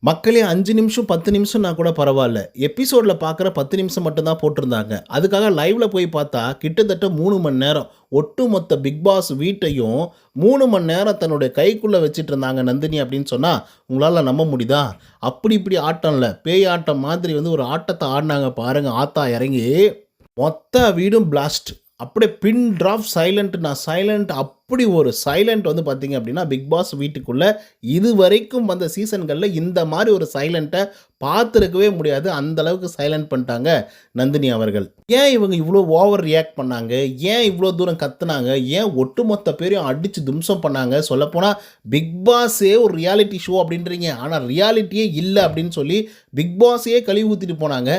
மக்களே 5 நிமிஷம், 10 நிமிஷம்னா கூட பரவால்ல. எபிசோட்ல பார்க்குற 10 நிமிஷம் மட்டும் தான் போட்டிருந்தாங்க. அதுக்காக லைவ்ல போய் பார்த்தா, கிட்டத்தட்ட 3 மணி நேரம். ஒட்டுமொத்த பிக் பாஸ் வீட்டையும் 3 மணி நேரம் தன்னுடைய கைக்குள்ள வச்சுட்டு இருந்தாங்க நந்தினி அப்படின்னு சொன்னா, உங்களால நம்ப முடியுதா? அப்படி இப்படி ஆட்டம் இல்ல. பேய் ஆட்டம் மாதிரி வந்து ஒரு ஆட்டத்த ஆடுனாங்க பாருங்க ஆத்தா இறங்கி. மொத்த வீடும் பிளாஸ்ட். அப்படியே பின் ட்ராப் சைலண்ட் நான் சைலண்ட் அப்படி ஒரு சைலண்ட் வந்து பார்த்தீங்க அப்படின்னா, பிக் பாஸ் வீட்டுக்குள்ள இதுவரைக்கும் வந்த சீசன்கள்ல இந்த மாரி ஒரு சைலண்ட்ட பார்த்துருக்கவே முடியாது. அந்த அளவுக்கு சைலண்ட் பண்ணிட்டாங்க நந்தினி அவர்கள். ஏன் இவங்க இவ்வளோ ஓவர் ரியாக்ட் பண்ணாங்க? ஏன் இவ்வளோ தூரம் கத்துனாங்க? ஏன் ஒட்டுமொத்த பேரையும் அடிச்சு தும்சம் பண்ணாங்க? சொல்லப்போனா பிக் பாஸே ஒரு ரியாலிட்டி ஷோ அப்படின்றீங்க. ஆனா ரியாலிட்டியே இல்ல அப்படின்னு சொல்லி பிக் பாஸையே கழுவி ஊத்திட்டு போனாங்க.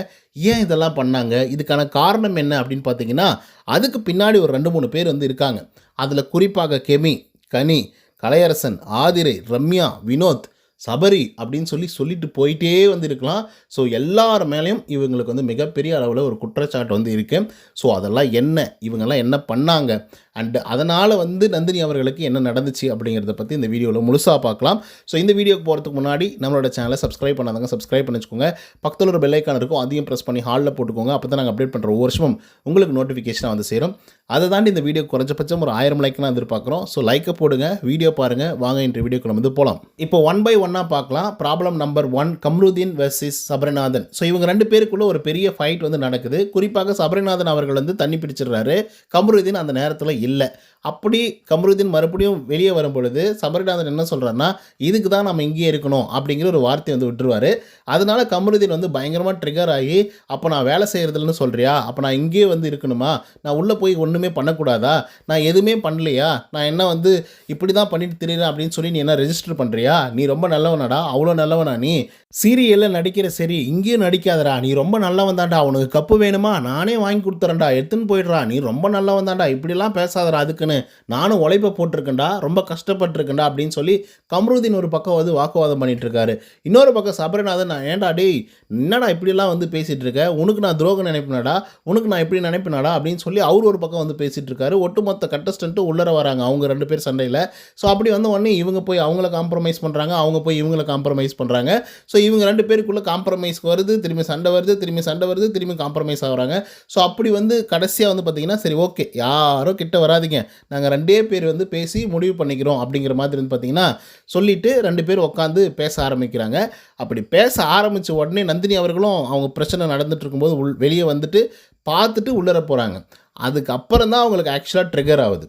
ஏன் இதெல்லாம் பண்ணாங்க? இதுக்கான காரணம் என்ன அப்படின்னு பார்த்தீங்கன்னா, அதுக்கு பின்னாடி ஒரு 2, 3 பேர் வந்து இருக்காங்க. அதில குறிப்பாக கெமி, கனி, கலையரசன், ஆதிரை, ரம்யா, வினோத், சபரி அப்படின்னு சொல்லிட்டு போயிட்டே வந்து இருக்கலாம். ஸோ எல்லார் மேலேயும் இவங்களுக்கு வந்து மிகப்பெரிய அளவில் ஒரு குற்றச்சாட்டு வந்து இருக்கு. ஸோ அதெல்லாம் என்ன? இவங்கெல்லாம் என்ன பண்ணாங்க? அண்ட் அதனால் வந்து நந்தினி அவர்களுக்கு என்ன நடந்துச்சு அப்படிங்கிறத பற்றி இந்த வீடியோவில் முழுசாக பார்க்கலாம். ஸோ இந்த வீடியோக்கு போகிறதுக்கு முன்னாடி நம்மளோட சேனலை சப்ஸ்கிரைப் பண்ணாதவங்க சப்ஸ்கிரைப் பண்ணி வச்சுக்கோங்க. பக்கத்தில் ஒரு பெல் ஐக்கான் இருக்கும், அதையும் ப்ரெஸ் பண்ணி ஹாலில் போட்டுக்கோங்க. அப்போ தான் நாங்கள் அப்டேட் பண்ணுற ஒவ்வொரு வருஷமும் உங்களுக்கு நோட்டிஃபிகேஷனாக வந்து சேரும். அதை தாண்டி இந்த வீடியோ குறைஞ்சபட்சம் ஒரு 1000 லைக்லாம் எதிர்பார்க்குறோம். ஸோ லைக்கை போடுங்க, வீடியோ பாருங்கள், வாங்க இன்று வீடியோக்குள்ள வந்து போகலாம். இப்போ 1 by 1 பார்க்கலாம். Problem number 1, Kamrudeen versus Sabarinathan. So இவங்க 2 பேருக்குள்ள ஒரு பெரிய ஃபைட் வந்து நடக்குது. குறிப்பாக சபரிநாதன் அவர்கள் வந்து தண்ணி பிடிச்சிடுறாரு. கம்ருதீன் அந்த நேரத்தில் இல்லை. அப்படி கம்ருதீன் மறுபடியும் வெளியே வரும் பொழுது சபரிநாதன் என்ன சொல்கிறாருன்னா, இதுக்கு தான் நம்ம இங்கேயே இருக்கணும் அப்படிங்கிற ஒரு வார்த்தையை வந்து விட்டுருவார். அதனால கம்ருதீன் வந்து பயங்கரமாக ட்ரிகர் ஆகி, அப்போ நான் வேலை செய்கிறதில்லன்னு சொல்கிறியா? அப்போ நான் இங்கேயே வந்து இருக்கணுமா? நான் உள்ளே போய் ஒன்றுமே பண்ணக்கூடாதா? நான் எதுவுமே பண்ணலையா? நான் என்ன வந்து இப்படி தான் பண்ணிட்டு திரியிறேன் அப்படின்னு சொல்லி நீ என்ன ரெஜிஸ்டர் பண்ணுறியா? நீ ரொம்ப நல்லவனாடா, அவ்வளோ நல்லவனா நீ? சீரியலில் நடிக்கிற சரி, இங்கேயும் நடிக்காதடா, நீ ரொம்ப நல்லவன் தான்டா, உனக்கு கப்பு வேணுமா நானே வாங்கி கொடுத்துறேன்டா, எடுத்துன்னு போயிடுறா, நீ ரொம்ப நல்லவன் தான்டா, இப்படிலாம் பேசாதடா, அதுக்குன்னு நானும் உழைப்பை போட்டிருக்கேன்டா, ரொம்ப கஷ்டப்பட்டிருக்கேன்டா அப்படின்னு சொல்லி கம்ருதீன் ஒரு பக்கம் வந்து வாக்குவாதம் பண்ணிட்டு இருக்காரு. இன்னொரு பக்கம் சபரிநாதன், நான் ஏன்டா டேய் என்னடா இப்படிலாம் வந்து பேசிகிட்டு இருக்க, உனக்கு நான் துரோகம் நினைப்பினாடா, உனக்கு நான் இப்படி நினைப்பினாடா அப்படின்னு சொல்லி அவர் ஒரு பக்கம் வந்து பேசிகிட்டு இருக்காரு. ஒட்டுமொத்த கண்டஸ்டன்ட்டு உள்ளர வராங்க அவங்க 2 பேர் சண்டையில். ஸோ அப்படி வந்த உடனே இவங்க போய் அவங்கள காம்ப்ரமைஸ் பண்ணுறாங்க, அவங்க போய் இவங்களை காம்ப்ரமைஸ் பண்ணுறாங்க. ஸோ இவங்க 2 பேருக்குள்ளே காம்ப்ரமைஸ் வருது, திரும்பி சண்டை வருது, திரும்பி காம்ப்ரமைஸ் ஆகுறாங்க. ஸோ அப்படி வந்து கடைசியாக வந்து பார்த்தீங்கன்னா, சரி ஓகே யாரும் கிட்ட வராதிங்க, நாங்கள் 2 பேர் வந்து பேசி முடிவு பண்ணிக்கிறோம் அப்படிங்கிற மாதிரி வந்து பார்த்தீங்கன்னா சொல்லிவிட்டு 2 பேர் உட்காந்து பேச ஆரம்பிக்கிறாங்க. அப்படி பேச ஆரம்பித்த உடனே நந்தினி அவர்களும் அவங்க பிரச்சனை நடந்துட்டு இருக்கும்போது வெளியே வந்துட்டு பார்த்துட்டு உள்ளர போகிறாங்க. அதுக்கப்புறம் தான் அவங்களுக்கு ஆக்சுவலாக ட்ரிகர் ஆகுது.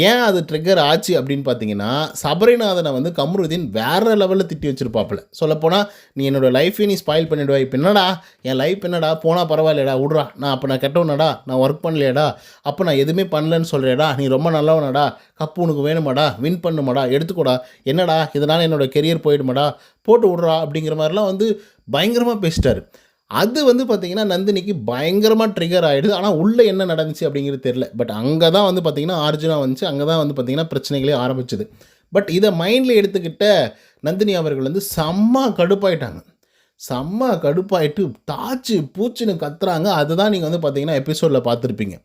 ஏன் அது ட்ரிகர் ஆச்சு அப்படின்னு பார்த்தீங்கன்னா, சபரிநாதனை வந்து கம்ருதீன் வேறு லெவலில் திட்டி வச்சுருப்பாப்புல. சொல்லப்போனால், நீ என்னோடய லைஃபே நீ ஸ்பாயில் பண்ணிவிடுவா, இப்போ என்னடா என் லைஃப் என்னடா போனால் பரவாயில்லையடா விட்றா, நான் கெட்டவனடா, நான் ஒர்க் பண்ணலையடா, அப்போ நான் எதுவுமே பண்ணலன்னு சொல்கிறேடா, நீ ரொம்ப நல்லவனடா, கப்பு உனக்கு வேணுமாடா, வின் பண்ணுமாடா, எடுத்துக்கூடா, என்னடா இதனால் என்னோடய கெரியர் போயிடுமாடா, போட்டு விட்றா அப்படிங்கிற மாதிரிலாம் வந்து பயங்கரமாக பேசிட்டார். அது வந்து பார்த்திங்கன்னா நந்தினிக்கு பயங்கரமாக ட்ரிகர் ஆகிடுது. ஆனால் உள்ளே என்ன நடந்துச்சு அப்படிங்கிறது தெரில. பட் அங்கே தான் வந்து பார்த்திங்கன்னா அர்ஜுனா வந்துச்சு. அங்கே தான் வந்து பார்த்திங்கன்னா பிரச்சனைகளே ஆரம்பிச்சுது. பட் இதை மைண்டில் எடுத்துக்கிட்ட நந்தினி அவர்கள் வந்து செம்ம கடுப்பாயிட்டு தாச்சு பூச்சின்னு கத்துறாங்க. அதுதான் நீங்கள் வந்து பார்த்திங்கன்னா எபிசோடில் பார்த்துருப்பீங்க.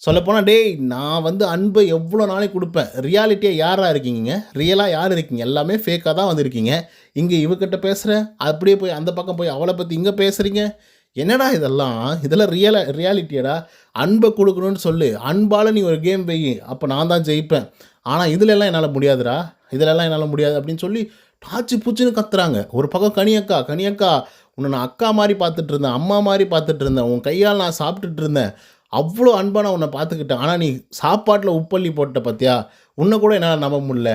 சொல்லப்போனால் டேய் நான் வந்து அன்பை எவ்வளோ நாளைக்கு கொடுப்பேன், ரியாலிட்டியாக யாராக இருக்கீங்க, ரியலாக யார் இருக்கீங்க, எல்லாமே ஃபேக்காக தான் வந்துருக்கீங்க, இங்கே இவக்கிட்ட பேசுகிறேன், அப்படியே போய் அந்த பக்கம் போய் அவளை பற்றி இங்கே பேசுகிறீங்க, என்னடா இதெல்லாம் ரியாலிட்டியடா, அன்பை கொடுக்கணும்னு சொல்லு, அன்பால் நீ ஒரு கேம் வெயி, அப்போ நான் தான் ஜெயிப்பேன், ஆனால் இதிலெல்லாம் என்னால் முடியாதுடா, இதிலெல்லாம் என்னால் முடியாது அப்படின்னு சொல்லி டாச்சு பூச்சின்னு கத்துறாங்க. ஒரு பக்கம் கனியக்கா உன்னை நான் அக்கா மாதிரி பார்த்துட்டு இருந்தேன், அம்மா மாதிரி பார்த்துட்டு இருந்தேன், உன் கையால் நான் சாப்பிட்டுட்டு இருந்தேன், அவ்வளோ அன்பாக நான் உன்னை பார்த்துக்கிட்டேன், ஆனால் நீ சாப்பாட்டில் உப்பள்ளி போட்ட பார்த்தியா, உன்னை கூட என்னால் நம்ப முடியல,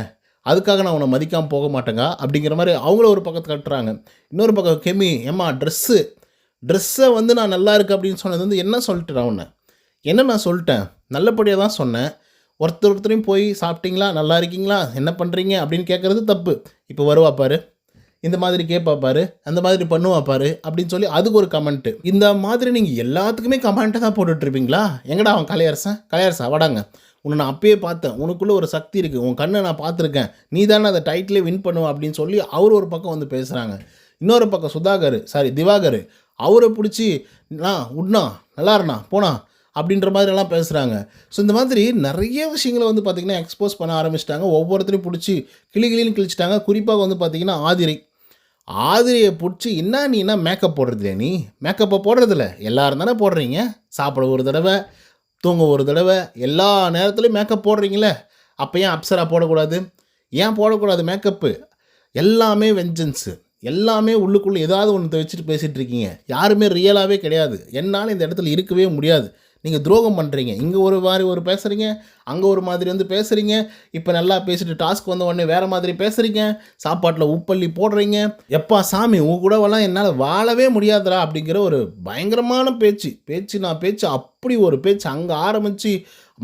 அதுக்காக நான் உன்னை மதிக்காமல் போக மாட்டேங்க அப்படிங்கிற மாதிரி அவங்கள ஒரு பக்கத்தை கட்டுறாங்க. இன்னொரு பக்கம் கெமி, ஏம்மா ட்ரெஸ்ஸை வந்து நான் நல்லா இருக்கு அப்படின்னு சொன்னது வந்து என்ன சொல்லிட்டேன், நான் சொல்லிட்டேன், நல்லபடியாக தான் சொன்னேன், ஒருத்தரையும் போய் சாப்பிட்டீங்களா, நல்லா இருக்கீங்களா, என்ன பண்ணுறீங்க அப்படின்னு கேட்குறது தப்பு. இப்போ வருவா பாரு, இந்த மாதிரி கேட்பா பாரு, அந்த மாதிரி பண்ணுவா பாரு அப்படின்னு சொல்லி அதுக்கு ஒரு கமெண்ட்டு. இந்த மாதிரி நீங்கள் எல்லாத்துக்குமே கமெண்ட்டை தான் போட்டுட்ருப்பீங்களா? எங்கடா அவன் கலையரசா வாடாங்க, உன்னை நான் அப்பயே பார்த்தேன், உனக்குள்ளே ஒரு சக்தி இருக்குது, உன் கண்ணை நான் பார்த்துருக்கேன், நீ தானே அதை டைட்டிலே வின் பண்ணுவ அப்படின்னு சொல்லி அவர் ஒரு பக்கம் வந்து பேசுகிறாங்க. இன்னொரு பக்கம் திவாகர் அவரை பிடிச்சி உட்னா நல்லா இருண்ணா போனா அப்படின்ற மாதிரிலாம் பேசுகிறாங்க. ஸோ இந்த மாதிரி நிறைய விஷயங்களை வந்து பார்த்திங்கன்னா எக்ஸ்போஸ் பண்ண ஆரம்பிச்சிட்டாங்க. ஒவ்வொருத்தரையும் பிடிச்சி கிளின்னு கிழிச்சிட்டாங்க. குறிப்பாக வந்து பார்த்திங்கன்னா ஆதிரியை பிடிச்சி நீ என்ன மேக்கப் போடுறதில்ல நீ? மேக்கப்பை போடுறதில்ல. எல்லாரும் தானே போடுறீங்க. சாப்பிட ஒரு தடவை, தூங்க ஒரு தடவை, எல்லா நேரத்துலையும் மேக்கப் போடுறீங்களே. அப்போ ஏன் அப்சரா போடக்கூடாது? ஏன் போடக்கூடாது மேக்கப்பு? எல்லாமே வெஞ்சன்ஸு. எல்லாமே உள்ளுக்குள்ளே ஏதாவது ஒன்று வச்சுட்டு பேசிகிட்டு இருக்கீங்க. யாருமே ரியலாகவே கிடையாது. என்னால் இந்த இடத்துல இருக்கவே முடியாது. நீங்கள் துரோகம் பண்ணுறீங்க. இங்கே ஒரு மாதிரி ஒரு பேசுகிறீங்க, அங்கே ஒரு மாதிரி வந்து பேசுகிறீங்க. இப்போ நல்லா பேசிட்டு டாஸ்க் வந்த உடனே வேறு மாதிரி பேசுகிறீங்க. சாப்பாட்டில் உப்பள்ளி போடுறீங்க. எப்பா சாமி உங்கள் கூடவெல்லாம் என்னால் வாழவே முடியாதுடா அப்படிங்கிற ஒரு பயங்கரமான பேச்சு அப்படி ஒரு பேச்சு அங்கே ஆரம்பித்து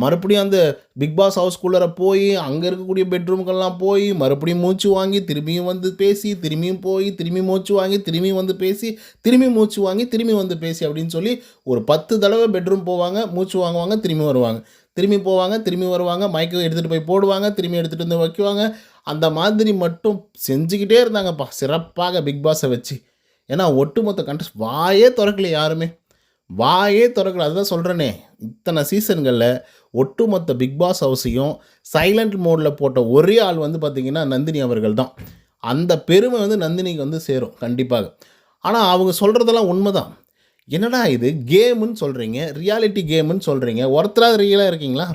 மறுபடியும் அந்த பிக் பாஸ் ஹவுஸ்குள்ளே போய் அங்கே இருக்கக்கூடிய பெட்ரூம்கெல்லாம் போய் மறுபடியும் மூச்சு வாங்கி திரும்பியும் வந்து பேசி திரும்பியும் போய் திரும்பி மூச்சு வாங்கி திரும்பியும் வந்து பேசி திரும்பி மூச்சு வாங்கி திரும்பி வந்து பேசி அப்படின்னு சொல்லி ஒரு 10 தடவை பெட்ரூம் போவாங்க, மூச்சு வாங்குவாங்க, திரும்பி வருவாங்க, திரும்பி போவாங்க, திரும்பி வருவாங்க, மைக்கை எடுத்துகிட்டு போய் போடுவாங்க, திரும்பி எடுத்துகிட்டு வந்து வைக்குவாங்க. அந்த மாதிரி மட்டும் செஞ்சுக்கிட்டே இருந்தாங்கப்பா சிறப்பாக பிக் பாஸை வச்சு. ஏன்னா ஒட்டுமொத்த கண்டஸ்ட் வாயே திறக்கல, யாருமே வாயே திறக்கல. அதுதான் சொல்கிறேனே, இத்தனை சீசன்களில் ஒட்டுமொத்த பிக் பாஸ் ஹவுஸையும் சைலண்ட் மோடில் போட்ட ஒரே ஆள் வந்து பார்த்திங்கன்னா நந்தினி அவர்கள் தான். அந்த பெருமை வந்து நந்தினிக்கு வந்து சேரும் கண்டிப்பாக. ஆனால் அவங்க சொல்கிறதெல்லாம் உண்மை தான். என்னடா இது கேமுன்னு சொல்கிறீங்க, ரியாலிட்டி கேமுன்னு சொல்கிறீங்க, ஒருத்தராக ரியலாக இருக்கீங்களா?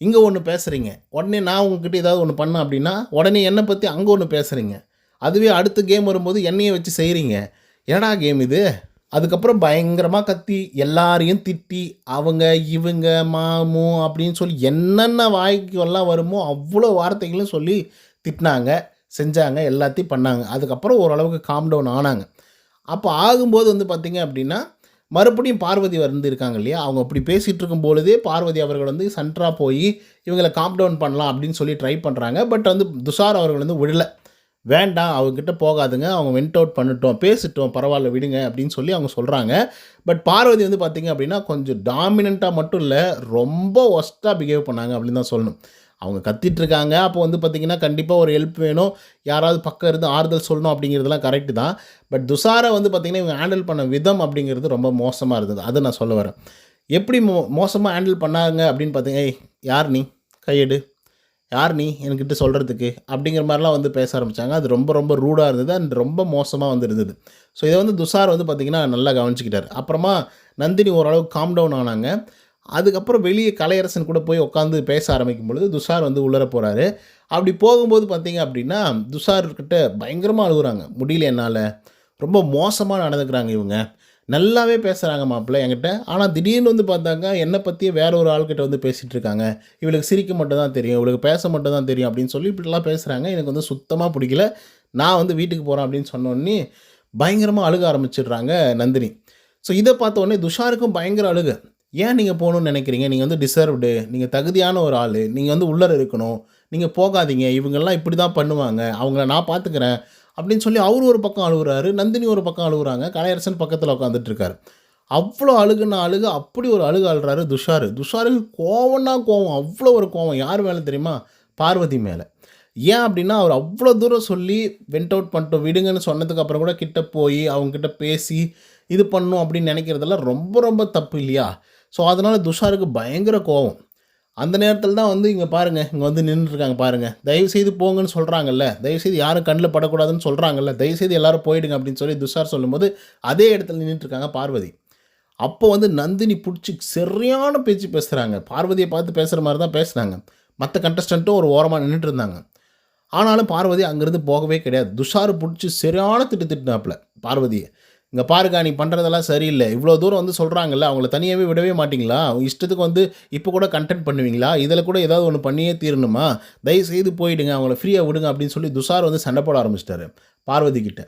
இங்கே ஒன்று பேசுகிறீங்க, உடனே நான் உங்ககிட்ட ஏதாவது ஒன்று பண்ணேன் அப்படின்னா உடனே என்னை பற்றி அங்கே ஒன்று பேசுகிறீங்க. அதுவே அடுத்த கேம் வரும்போது என்னையை வச்சு செய்கிறீங்க. என்னடா கேம் இது? அதுக்கப்புறம் பயங்கரமாக கத்தி எல்லாரையும் திட்டி அவங்க இவங்க மாமு அப்படின்னு சொல்லி என்னென்ன வாய்க்கு எல்லாம் வருமோ அவ்வளோ வார்த்தைகளும் சொல்லி திட்டினாங்க, செஞ்சாங்க, எல்லாத்தையும் பண்ணாங்க. அதுக்கப்புறம் ஓரளவுக்கு காம் டவுன் ஆனாங்க. அப்போ ஆகும்போது வந்து பார்த்திங்க அப்படின்னா மறுபடியும் பார்வதி வந்து இருக்காங்க இல்லையா, அவங்க அப்படி பேசிகிட்டு இருக்கும் பொழுதே பார்வதி அவர்கள் வந்து சென்ட்ராக போய் இவங்களை காம் டவுன் பண்ணலாம் அப்படின்னு சொல்லி ட்ரை பண்ணுறாங்க. பட் வந்து துஷார் அவர்கள் வந்து விடலை. வேண்டாம் அவங்ககிட்ட போகாதுங்க, அவங்க வெண்ட் அவுட் பண்ணிட்டோம், பேசிட்டோம், பரவாயில்ல விடுங்க அப்படின்னு சொல்லி அவங்க சொல்கிறாங்க. பட் பார்வதி வந்து பார்த்திங்க அப்படின்னா கொஞ்சம் டாமினண்ட்டாக மட்டும் இல்லை, ரொம்ப ஒஸ்ட்டாக பிஹேவ் பண்ணாங்க அப்படின்னு தான் சொல்லணும். அவங்க கத்திட்ருக்காங்க. அப்போ வந்து பார்த்திங்கன்னா கண்டிப்பாக ஒரு ஹெல்ப் வேணும், யாராவது பக்கம் இருந்து ஆறுதல் சொல்லணும் அப்படிங்கிறதுலாம் கரெக்டு தான். பட் துஷாரை வந்து பார்த்திங்கன்னா இவங்க ஹேண்டில் பண்ண விதம் அப்படிங்கிறது ரொம்ப மோசமாக இருந்தது. அதை நான் சொல்ல வரேன். எப்படி மோசமாக ஹேண்டில் பண்ணாங்க அப்படின்னு பார்த்தீங்க, ஏய் யார் நீ, கையெடு, யார் நீ என்கிட்ட சொல்கிறதுக்கு அப்படிங்கிற மாதிரிலாம் வந்து பேச ஆரம்பித்தாங்க. அது ரொம்ப ரொம்ப ரூடாக இருந்தது அண்ட் ரொம்ப மோசமாக வந்து இருந்தது. ஸோ இதை வந்து துஷார் வந்து பார்த்திங்கன்னா நல்லா கவனிச்சிக்கிட்டார். அப்புறமா நந்தினி ஓரளவுக்கு காம் டவுன் ஆனாங்க. அதுக்கப்புறம் வெளியே கலையரசன் கூட போய் உட்காந்து பேச ஆரம்பிக்கும் பொழுது துஷார் வந்து உள்ளர போகிறாரு. அப்படி போகும்போது பார்த்திங்க அப்படின்னா துஷார்கிட்ட பயங்கரமாக அழுகுறாங்க. முடியல என்னால், ரொம்ப மோசமாக நடந்துக்கிறாங்க இவங்க, நல்லாவே பேசுகிறாங்க மாப்பிள்ளை என்கிட்ட, ஆனால் திடீர்னு வந்து பார்த்தாங்க என்னை பற்றியே வேற ஒரு ஆள்கிட்ட வந்து பேசிகிட்டு இருக்காங்க, இவளுக்கு சிரிக்க மட்டும் தான் தெரியும், இவளுக்கு பேச மட்டும் தான் தெரியும் அப்படின்னு சொல்லி இப்படிலாம் பேசுகிறாங்க. எனக்கு வந்து சுத்தமாக பிடிக்கல, நான் வந்து வீட்டுக்கு போகிறேன் அப்படின்னு சொன்னோடனே பயங்கரமாக அழுக ஆரம்பிச்சிடுறாங்க நந்தினி. ஸோ இதை பார்த்த உடனே துஷாருக்கும் பயங்கர அழுக. ஏன் நீங்கள் போகணுன்னு நினைக்கிறீங்க? நீங்கள் வந்து டிசர்வ்டு, நீங்கள் தகுதியான ஒரு ஆள், நீங்கள் வந்து உள்ளே இருக்கணும், நீங்கள் போகாதீங்க, இவங்கெல்லாம் இப்படி தான் பண்ணுவாங்க, அவங்கள நான் பார்த்துக்கிறேன் அப்படின்னு சொல்லி அவர் ஒரு பக்கம் அழுகுறாரு, நந்தினி ஒரு பக்கம் அழுகுறாங்க, கலையரசன் பக்கத்தில் உட்காந்துட்ருக்காரு. அவ்வளோ அழுகுன்னா அழுக, அப்படி ஒரு அழுக அழுறாரு துஷாரு. துஷாருக்கு கோவம்னா கோவம், அவ்வளோ ஒரு கோவம். யார் மேலே தெரியுமா? பார்வதி மேலே. ஏன் அப்படின்னா அவர் அவ்வளோ தூரம் சொல்லி வெண்ட் அவுட் பண்ணிட்டோம் விடுங்கன்னு சொன்னதுக்கப்புறம் கூட கிட்ட போய் அவங்கக்கிட்ட பேசி இது பண்ணணும் அப்படின்னு நினைக்கிறதெல்லாம் ரொம்ப ரொம்ப தப்பு இல்லையா? ஸோ அதனால் துஷாருக்கு பயங்கர கோவம். அந்த நேரத்தில் தான் வந்து இங்கே பாருங்கள், இங்கே வந்து நின்றுருக்காங்க பாருங்கள், தயவுசெய்து போங்கன்னு சொல்கிறாங்கல்ல, தயவுசெய்து யாரும் கண்ணில் படக்கூடாதுன்னு சொல்கிறாங்கல்ல, தயவுசெய்து எல்லோரும் போயிடுங்க அப்படின்னு சொல்லி துஷார் சொல்லும்போது அதே இடத்துல நின்றுட்டுருக்காங்க பார்வதி. அப்போ வந்து நந்தினி பிடிச்சி சரியான பேச்சு பேசுகிறாங்க. பார்வதியை பார்த்து பேசுகிற மாதிரி தான் பேசுனாங்க. மற்ற கண்டஸ்டண்ட்டும் ஒரு ஓரமாக நின்றுட்டு இருந்தாங்க. ஆனாலும் பார்வதி அங்கேருந்து போகவே கிடையாது. துஷார் பிடிச்சி சரியான திட்டுனாப்புல பார்வதியை. இங்கே பாருக்கா நீ பண்ணுறதெல்லாம் சரியில்லை, இவ்வளோ தூரம் வந்து சொல்கிறாங்கல்ல, அவங்கள தனியாகவே விடவே மாட்டிங்களா? அவங்க இஷ்டத்துக்கு வந்து இப்போ கூட கண்டென்ட் பண்ணுவீங்களா? இதில் கூட ஏதாவது ஒன்று பண்ணியே தீரணுமா? தயவுசெய்து போயிடுங்க, அவங்கள ஃப்ரீயாக விடுங்க அப்படின்னு சொல்லி துஷார் வந்து சண்டை போட ஆரம்பிச்சிட்டாரு பார்வதி கிட்ட.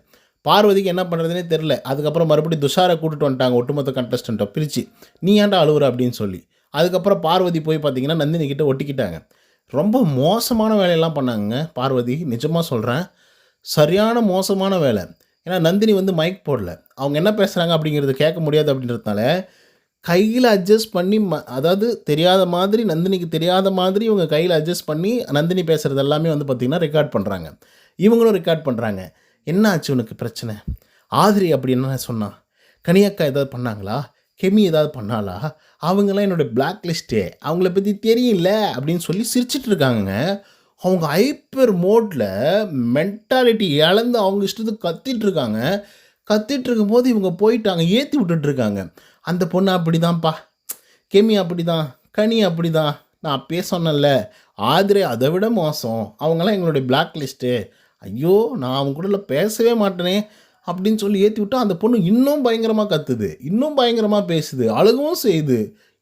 பார்வதிக்கு என்ன பண்ணுறதுனே தெரில. அதுக்கப்புறம் மறுபடியும் துஷாரை கூட்டிட்டு வந்துட்டாங்க ஒட்டுமொத்த கண்டஸ்டண்ட்டை பிரித்து, நீ ஏன்டா அழுவுற அப்படின்னு சொல்லி. அதுக்கப்புறம் பார்வதி போய் பார்த்தீங்கன்னா நந்தினி கிட்ட ஒட்டிக்கிட்டாங்க. ரொம்ப மோசமான வேலையெல்லாம் பண்ணாங்க பார்வதி, நிஜமாக சொல்கிறேன், சரியான மோசமான வேலை. ஏன்னா நந்தினி வந்து மைக் போடல, அவங்க என்ன பேசுகிறாங்க அப்படிங்கிறது கேட்க முடியாது அப்படின்றதுனால கையில் அட்ஜஸ்ட் பண்ணி அதாவது தெரியாத மாதிரி, நந்தினிக்கு தெரியாத மாதிரி இவங்க கையில் அட்ஜஸ்ட் பண்ணி நந்தினி பேசுகிறது எல்லாமே வந்து பார்த்திங்கன்னா ரெக்கார்ட் பண்ணுறாங்க. இவங்களும் ரெக்கார்ட் பண்ணுறாங்க. என்ன ஆச்சு உனக்கு பிரச்சனை? ஆதிரி அப்படி என்ன சொன்னா? கனியக்கா ஏதாவது பண்ணாங்களா? கெமி ஏதாவது பண்ணாலா? அவங்களாம் என்னோடய பிளாக் லிஸ்ட்டே, அவங்கள பற்றி தெரியல அப்படின்னு சொல்லி சிரிச்சிட்டு இருக்காங்க. அவங்க ஹைப்பர் மோட்ல மென்டாலிட்டி இழந்து அவங்க இஷ்டத்துக்கு கத்திட்டு இருக்காங்க. கத்திட்டு இருக்கும்போது இவங்க போயிட்டாங்க. ஏத்தி விட்டுட்டு இருக்காங்க. அந்த பொண்ணு அப்படிதான்ப்பா. கெமி அப்படிதான். கனி அப்படிதான். நான் அப்பயே சொன்னேன்ல. ஆதிரே அதை விட மோசம். அவங்கலாம் எங்களுடைய பிளாக் லிஸ்ட்டு. ஐயோ! நான் அவங்க கூடலாம் பேசவே மாட்டேனே! அப்படின்னு சொல்லி ஏத்தி விட்டா, அந்த பொண்ணு இன்னும் பயங்கரமா கத்துது. இன்னும் பயங்கரமா பேசுது. அழுகவும் செய்யுது.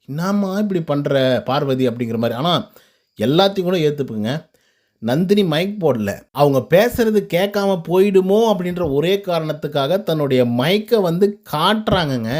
"என்னாம்மா இப்படி பண்ற பார்வதி?" அப்படிங்கிற மாரி. ஆனா எல்லாத்தையும் கூட ஏத்துப்புங்க. நந்தினி மைக் போடல. அவங்க பேசுறது கேட்காம போயிடுமோ அப்படின்ற ஒரே காரணத்துக்காக தன்னுடைய மைக்க வந்து காட்டுறாங்கங்க.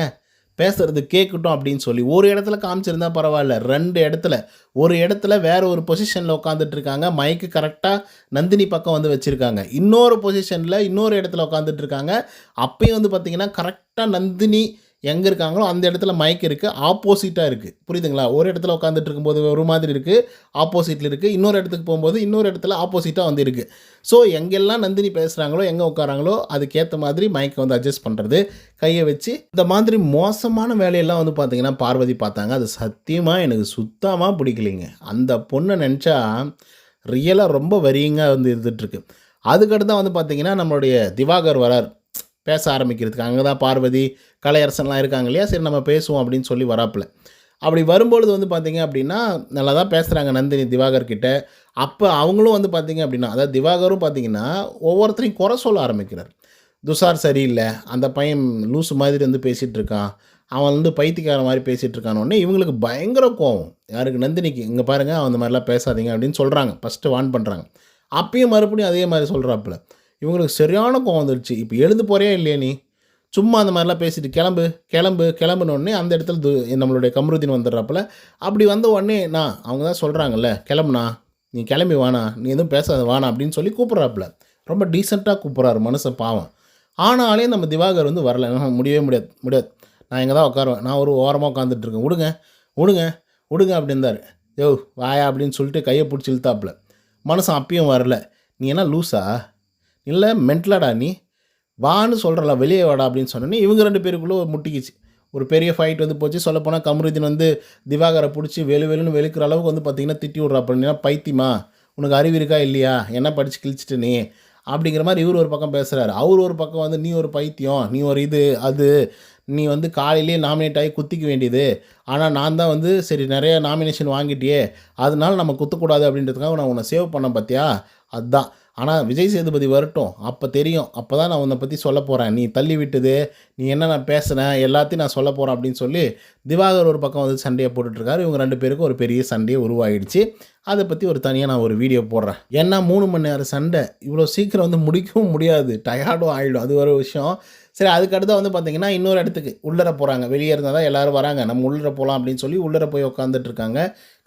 பேசுறது கேட்கட்டும் அப்படின்னு சொல்லி. ஒரு இடத்துல காமிச்சிருந்தா பரவாயில்ல. 2 இடத்துல. ஒரு இடத்துல வேற ஒரு பொசிஷன்ல உட்காந்துட்டு இருக்காங்க. மைக்கு கரெக்ட்டா நந்தினி பக்கம் வந்து வச்சிருக்காங்க. இன்னொரு பொசிஷன்ல இன்னொரு இடத்துல உட்காந்துட்டு இருக்காங்க. அப்பயும் வந்து பார்த்தீங்கன்னா, கரெக்ட்டா நந்தினி எங்க இருக்காங்களோ அந்த இடத்துல மைக் இருக்கு. ஆப்போசிட்டா இருக்கு. புரியுதுங்களா? ஒரு இடத்துல உட்காந்துட்டு இருக்கும்போது ஒரு மாதிரி இருக்கு. ஆப்போசிட்ல இருக்கு. இன்னொரு இடத்துக்கு போம்போது இன்னொரு இடத்துல ஆப்போசிட்டா வந்து இருக்கு. ஸோ எங்கெல்லாம் நந்தினி பேசுகிறாங்களோ, எங்கே உட்காராங்களோ அதுக்கேற்ற மாதிரி மைக்கை வந்து அட்ஜஸ்ட் பண்ணுறது, கையை வச்சு இந்த மாதிரி மோசமான வேலையெல்லாம் வந்து பார்த்தீங்கன்னா பார்வதி பார்த்தாங்க. அது சத்தியமாக எனக்கு சுத்தமாக பிடிக்கலைங்க. அந்த பொண்ணை நினச்சா ரியலாக ரொம்ப வரியிங்காக வந்து இருந்துகிட்ருக்கு. அதுக்கடுத்து தான் வந்து பார்த்தீங்கன்னா நம்மளுடைய திவாகர் வரார் பேச ஆரம்பிக்கிறதுக்கு. அங்கே தான் பார்வதி, கலையரசன்லாம் இருக்காங்க இல்லையா? சரி நம்ம பேசுவோம் அப்படின்னு சொல்லி வராப்புல. அப்படி வரும்பொழுது வந்து பார்த்தீங்க அப்படின்னா, நல்லா தான் பேசுகிறாங்க நந்தினி திவாகர் கிட்ட. அப்போ அவங்களும் வந்து பார்த்தீங்க அப்படின்னா, அதாவது திவாகரும் பார்த்தீங்கன்னா, ஒவ்வொருத்தரையும் குறை சொல்ல ஆரம்பிக்கிறார். துஷார் சரியில்லை, அந்த பையன் லூசு மாதிரி வந்து பேசிகிட்டு இருக்கான், அவன் வந்து பைத்தியக்காரன் மாதிரி பேசிகிட்டு இருக்கானோடனே இவங்களுக்கு பயங்கர கோவம். யாருக்கு? நந்தினிக்கு. இங்கே பாருங்கள், அவன் அந்த மாதிரிலாம் பேசாதீங்க அப்படின்னு சொல்கிறாங்க. ஃபஸ்ட்டு வார்ன் பண்ணுறாங்க. அப்பயும் மறுபடியும் அதே மாதிரி சொல்கிறாப்புல. இவங்களுக்கு சரியான கோவம் வந்துடுச்சு. இப்போ எழுந்து போறியா இல்லையா நீ? சும்மா அந்த மாதிரிலாம் பேசிட்டு கிளம்பு கிளம்பு கிளம்புனோடனே அந்த இடத்துல நம்மளுடைய கமருதீன் வந்துடுறாப்புல. அப்படி வந்த உடனே அவங்க தான் சொல்கிறாங்கல்ல, கிளம்புண்ணா, நீ கிளம்பி வாண்ணா, நீ எதுவும் பேசாத வாண்ணா அப்படின்னு சொல்லி கூப்பிட்றாப்புல. ரொம்ப டீசெண்டாக கூப்பிட்றாரு மனுஷன் பாவம். ஆனாலே நம்ம திவாகர் வந்து வரல. முடியவே முடியாது முடியாது, நான் இங்கே தான் உட்காருவேன், நான் ஒரு ஓரமாக உட்காந்துட்ருக்கேன், விடுங்க விடுங்க விடுங்க அப்படின்றாரு. யோ வாயா அப்படின்னு சொல்லிட்டு கையை பிடிச்சி இழுத்தாப்புல. மனுஷன் அப்பயும் வரல. நீ என்ன லூஸா இல்லை மென்டலாடா நீ, வான்னு சொல்கிறல, வெளியே வாடா அப்படின்னு சொன்னோன்னே இவங்க 2 பேருக்குள்ளே முட்டிக்கிச்சு. ஒரு பெரிய ஃபைட் வந்து போச்சு. சொல்லப்போனால் கமருதீன் வந்து திவாகரை பிடிச்சி வெளுன்னு வெளுக்கிற அளவுக்கு வந்து பார்த்திங்கன்னா திட்டி விட்றாப்புல. நீ பைத்தியமா, உனக்கு அறிவு இருக்கா இல்லையா, என்ன படித்து கிழிச்சிட்டு நீ அப்படிங்கிற மாதிரி இவர் ஒரு பக்கம் பேசுகிறாரு. அவர் ஒரு பக்கம் வந்து நீ ஒரு பைத்தியம், நீ ஒரு இது அது, நீ வந்து காலையிலேயே நாமினேட் ஆகி குத்திக்க வேண்டியது, ஆனால் நான் தான் வந்து சரி நிறைய நாமினேஷன் வாங்கிட்டியே, அதனால நம்ம குத்தக்கூடாது அப்படின்றதுக்காக நான் உன்னை சேவ் பண்ண பார்த்தியா, அதுதான். ஆனால் விஜய் சேதுபதி வரட்டும், அப்போ தெரியும், அப்போ தான் நான் உன்னை பற்றி சொல்ல போகிறேன், நீ தள்ளி விட்டது, நீ என்ன நான் பேசுனேன் எல்லாத்தையும் நான் சொல்ல போகிறேன் அப்படின்னு சொல்லி திவாகர் ஒரு பக்கம் வந்து சண்டையை போட்டுட்ருக்காரு. இவங்க 2 பேருக்கும் ஒரு பெரிய சண்டையே உருவாகிடுச்சு. அதை பற்றி ஒரு தனியாக நான் ஒரு வீடியோ போடுறேன். ஏன்னா 3 மணி நேரம் சண்டை இவ்வளோ சீக்கிரம் வந்து முடிக்கவும் முடியாது, டயர்டும் ஆகிடும், அது ஒரு விஷயம். சரி, அதுக்கடுத்து வந்து பார்த்திங்கன்னா இன்னொரு இடத்துக்கு உள்ளர போகிறாங்க. வெளியே இருந்தால் தான் எல்லோரும் வராங்க, நம்ம உள்ளர போகலாம் அப்படின்னு சொல்லி உள்ளர போய் உட்காந்துட்ருக்காங்க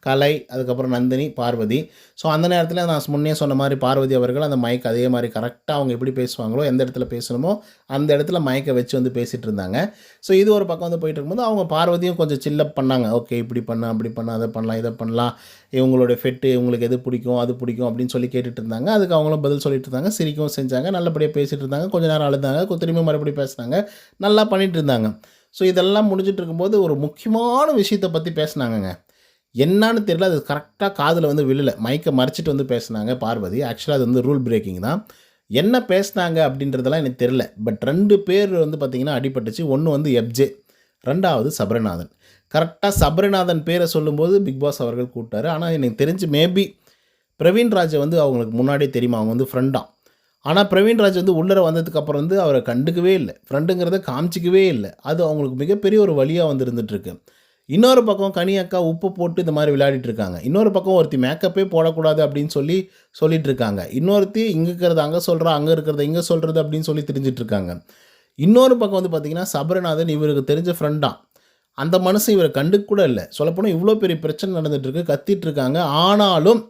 கலை, அதுக்கப்புறம் நந்தினி, பார்வதி. ஸோ அந்த நேரத்தில் நான் முன்னே சொன்ன மாதிரி பார்வதி அவர்கள் அந்த மைக் அதே மாதிரி கரெக்டாக அவங்க எப்படி பேசுவாங்களோ, எந்த இடத்துல பேசணுமோ அந்த இடத்துல மைக்கை வச்சு வந்து பேசிகிட்டு இருந்தாங்க. ஸோ இது ஒரு பக்கம் வந்து போயிட்டு இருக்கும்போது அவங்க பார்வதியும் கொஞ்சம் சில்லப் பண்ணாங்க. ஓகே, இப்படி பண்ண அப்படி பண்ண, அதை பண்ணலாம் இதை பண்ணலாம், இவங்களோட ஃபெட்டு இவங்களுக்கு எது பிடிக்கும் அது பிடிக்கும் அப்படின்னு சொல்லி கேட்டுட்டு இருந்தாங்க. அதுக்கு அவங்களும் பதில் சொல்லிட்டு இருந்தாங்க, சிரிக்கவும் செஞ்சாங்க, நல்லபடியாக பேசிகிட்டு இருந்தாங்க. கொஞ்சம் நேரம் அழுதாங்க, திரும்பி மறுபடியும் பேசினாங்க, நல்லா பண்ணிகிட்டு இருந்தாங்க. ஸோ இதெல்லாம் முடிஞ்சிட்டு இருக்கும்போது ஒரு முக்கியமான விஷயத்தை பற்றி பேசினாங்கங்க. என்னான்னு தெரியல, அது கரெக்டாக காதில் வந்து விழல. மைக்கை மறைச்சிட்டு வந்து பேசினாங்க பார்வதி. ஆக்சுவலாக அது வந்து ரூல் பிரேக்கிங் தான். என்ன பேசினாங்க அப்படின்றதெல்லாம் எனக்கு தெரியல. பட் 2 பேர் வந்து பார்த்திங்கன்னா அடிபட்டுச்சு. ஒன்று வந்து எஃப்ஜே, 2வது சபரிநாதன். கரெக்டாக சபரிநாதன் பேரை சொல்லும்போது பிக் பாஸ் அவர்கள் கூப்பிட்டாரு. ஆனால் எனக்கு தெரிஞ்சு மேபி பிரவீன்ராஜை வந்து அவங்களுக்கு முன்னாடியே தெரியுமா, அவங்க வந்து ஃப்ரெண்டாம். ஆனால் பிரவீன்ராஜ் வந்து உள்ளர வந்ததுக்கப்புறம் வந்து அவரை கண்டுக்கவே இல்லை, ஃப்ரெண்டுங்கிறத காமிச்சிக்கவே இல்லை. அது அவங்களுக்கு மிகப்பெரிய ஒரு வழியாக வந்து இருந்துகிட்ருக்கு. இன்னொரு பக்கம் கனி அக்கா உப்பு போட்டு இந்த மாதிரி விளையாடிட்டு இருக்காங்க. இன்னொரு பக்கம் ஒருத்தி மேக்கப்பே போடக்கூடாது அப்படின்னு சொல்லிட்டு இருக்காங்க. இன்னொருத்தி இங்கே இருக்கிறத அங்கே சொல்கிறா, அங்கே இருக்கிறத இங்கே சொல்கிறது அப்படின்னு சொல்லி தெரிஞ்சிட்டு இருக்காங்க. இன்னொரு பக்கம் வந்து பார்த்திங்கன்னா சபரிநாதன் இவருக்கு தெரிஞ்ச ஃப்ரெண்டாம். அந்த மனுஷன் இவரை கண்டுக்க கூட இல்லை. சொல்லப்போனால் இவ்வளோ பெரிய பிரச்சனை நடந்துகிட்ருக்கு, கத்திட்டு இருக்காங்க. ஆனாலும்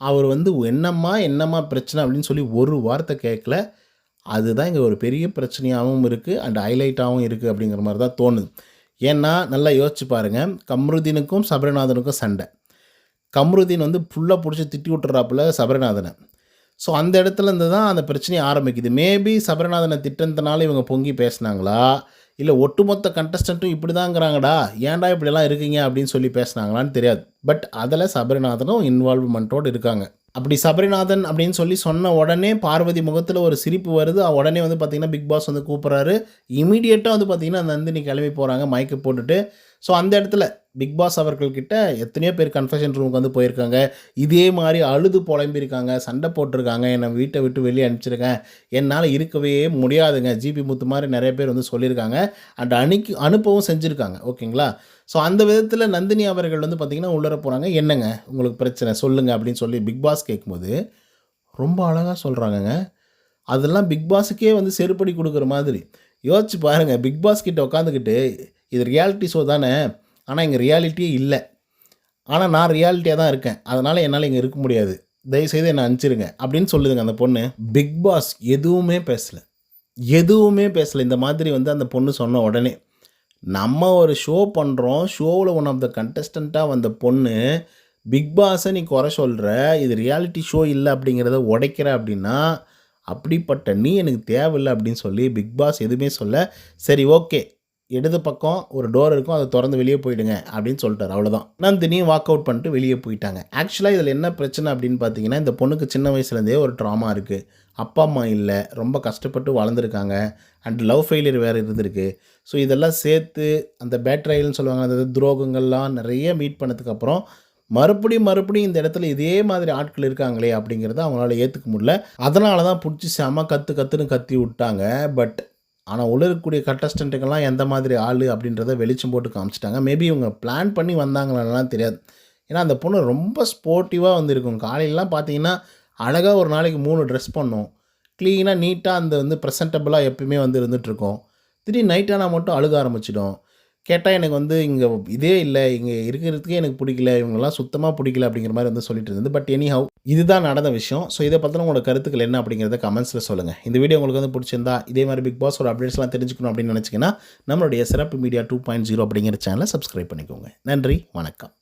அவர் வந்து என்னம்மா பிரச்சனை அப்படின்னு சொல்லி ஒரு வார்த்தை கேட்கல. அதுதான் இங்கே ஒரு பெரிய பிரச்சனையாகவும் இருக்குது அண்ட் ஹைலைட்டாகவும் இருக்குது அப்படிங்கிற மாதிரி தான் தோணுது. ஏன்னா நல்லா யோசிச்சு பாருங்கள், கம்ருதீனுக்கும் சபரிநாதனுக்கும் சண்டை. கம்ருதீன் வந்து ஃபுல்லாக பிடிச்சி திட்டி விட்டுறாப்புல சபரிநாதனை. ஸோ அந்த இடத்துலேருந்து தான் அந்த பிரச்சனையை ஆரம்பிக்குது. மேபி சபரிநாதனை திட்டத்தினால இவங்க பொங்கி பேசினாங்களா, இல்லை ஒட்டுமொத்த கண்டஸ்டண்ட்டும் இப்படி தாங்கிறாங்கடா, ஏன்டா இப்படியெல்லாம் இருக்கீங்க அப்படின்னு சொல்லி பேசினாங்களான்னு தெரியாது. பட் அதில் சபரிநாதனும் இன்வால்வ்மெண்ட்டோடு இருக்காங்க. அப்படி சபரிநாதன் அப்படின்னு சொல்லி சொன்ன உடனே பார்வதி முகத்தில் ஒரு சிரிப்பு வருது. உடனே வந்து பார்த்திங்கன்னா பிக் பாஸ் வந்து கூப்பிட்றாரு. இமீடியட்டாக வந்து பார்த்திங்கன்னா நந்தினி கிளம்பி போகிறாங்க மைக்கு போட்டுட்டு. ஸோ அந்த இடத்துல பிக் பாஸ் அவர்கள்கிட்ட எத்தனையோ பேர் கன்ஃபெஷன் ரூமுக்கு வந்து போயிருக்காங்க. இதே மாதிரி அழுது புலம்பியிருக்காங்க, சண்டை போட்டிருக்காங்க, என்னை வீட்டை விட்டு வெளியே அனுப்பிச்சிருங்க, என்னால் இருக்கவே முடியாதுங்க, ஜிபி முத்து மாதிரி நிறைய பேர் வந்து சொல்லியிருக்காங்க. அண்ட் அனுப்பவும் செஞ்சுருக்காங்க. ஓகேங்களா? ஸோ அந்த விதத்தில் நந்தினி அவர்கள் வந்து பார்த்திங்கன்னா உள்ளர போகிறாங்க. என்னங்க உங்களுக்கு பிரச்சனை சொல்லுங்கள் அப்படின்னு சொல்லி பிக் பாஸ் கேட்கும்போது ரொம்ப அழகாக சொல்கிறாங்கங்க. அதெல்லாம் பிக் பாஸுக்கே வந்து செருப்படி கொடுக்குற மாதிரி. யோசிச்சு பாருங்கள், பிக் பாஸ் கிட்ட உட்காந்துக்கிட்டு இது ரியாலிட்டி ஷோ தானே, ஆனால் இங்கே ரியாலிட்டியே இல்லை, ஆனால் நான் ரியாலிட்டியாக தான் இருக்கேன், அதனால் என்னால் இங்கே இருக்க முடியாது, தயவுசெய்து என்னை அனுப்பிச்சிருங்க அப்படின்னு சொல்லுதுங்க அந்த பொண்ணு. பிக் பாஸ் எதுவுமே பேசலை இந்த மாதிரி வந்து அந்த பொண்ணு சொன்ன உடனே. நம்ம ஒரு ஷோ பண்ணுறோம், ஷோவில் ஒன் ஆஃப் த கண்டஸ்டண்ட்டாக வந்த பொண்ணு பிக் பாஸை நீ குறை சொல்கிற, இது ரியாலிட்டி ஷோ இல்லை அப்படிங்கிறத உடைக்கிற அப்படின்னா, அப்படிப்பட்ட நீ எனக்கு தேவையில்லை அப்படின்னு சொல்லி பிக் பாஸ் எதுவுமே சொல்ல. சரி ஓகே, இடது பக்கம் ஒரு டோர் இருக்கும், அதை திறந்து வெளியே போயிடுங்க அப்படின்னு சொல்லிட்டார். அவ்வளோதான். நந்தினியும் வாக் அவுட் பண்ணிட்டு வெளியே போயிட்டாங்க. ஆக்சுவலாக இதில் என்ன பிரச்சனை அப்படின்னு பார்த்தீங்கன்னா, இந்த பொண்ணுக்கு சின்ன வயசுலேருந்தே ஒரு ட்ராமா இருக்குது. அப்பா அம்மா இல்லை, ரொம்ப கஷ்டப்பட்டு வளர்ந்துருக்காங்க, அண்ட் லவ் ஃபெயிலியர் வேறு இருந்திருக்கு. ஸோ இதெல்லாம் சேர்த்து அந்த பேட்ரைல்னு சொல்லுவாங்க, அந்த துரோகங்கள்லாம் நிறைய மீட் பண்ணதுக்கப்புறம் மறுபடியும் இந்த இடத்துல இதே மாதிரி ஆட்கள் இருக்காங்களே அப்படிங்கிறத அவங்களால ஏற்றுக்க முடியல. அதனால தான் பிடிச்சி செம கற்றுன்னு கத்தி விட்டாங்க. பட் ஆனால் உள்ள இருக்கக்கூடிய கண்டஸ்டண்ட்டுக்கெல்லாம் எந்த மாதிரி ஆள் அப்படின்றத வெளிச்சம் போட்டு காமிச்சிட்டாங்க. மேபி இவங்க பிளான் பண்ணி வந்தாங்களான்லாம் தெரியாது. ஏன்னா அந்த பொண்ணு ரொம்ப ஸ்போர்ட்டிவாக வந்துருக்கும். காலையிலலாம் பார்த்தீங்கன்னா அழகாக ஒரு நாளைக்கு 3 ட்ரெஸ் பண்ணும், க்ளீனாக நீட்டாக அந்த வந்து ப்ரெசன்டபுளாக எப்பயுமே வந்து இருந்துகிட்ருக்கோம். திடீர்னு நைட் ஆனால் மட்டும் அழுக ஆரம்பிச்சிடும். கேட்டால் எனக்கு வந்து இங்கே இதே இல்லை, இங்கே இருக்கிறதுக்கே எனக்கு பிடிக்கல, இவங்கெல்லாம் சுத்தமாக பிடிக்கல அப்படிங்கிற மாதிரி வந்து சொல்லிட்டு இருந்தது. பட் எனிஹவ் இதுதான் நடந்த விஷயம். ஸோ இதை பற்றின உங்களோட கருத்துக்கள் என்ன அப்படிங்கிறத கமெண்ட்ஸில் சொல்லுங்கள். இந்த வீடியோ உங்களுக்கு வந்து பிடிச்சிருந்தா இதே மாதிரி பிக் பாஸோட அப்டேட்ஸ்லாம் தெரிஞ்சுக்கணும் அப்படின்னு நினச்சிங்கன்னா நம்மளுடைய சிறப்பு மீடியா 2.0 அப்படிங்கிற சேனலை சப்ஸ்கிரைப் பண்ணிக்கோங்க. நன்றி, வணக்கம்.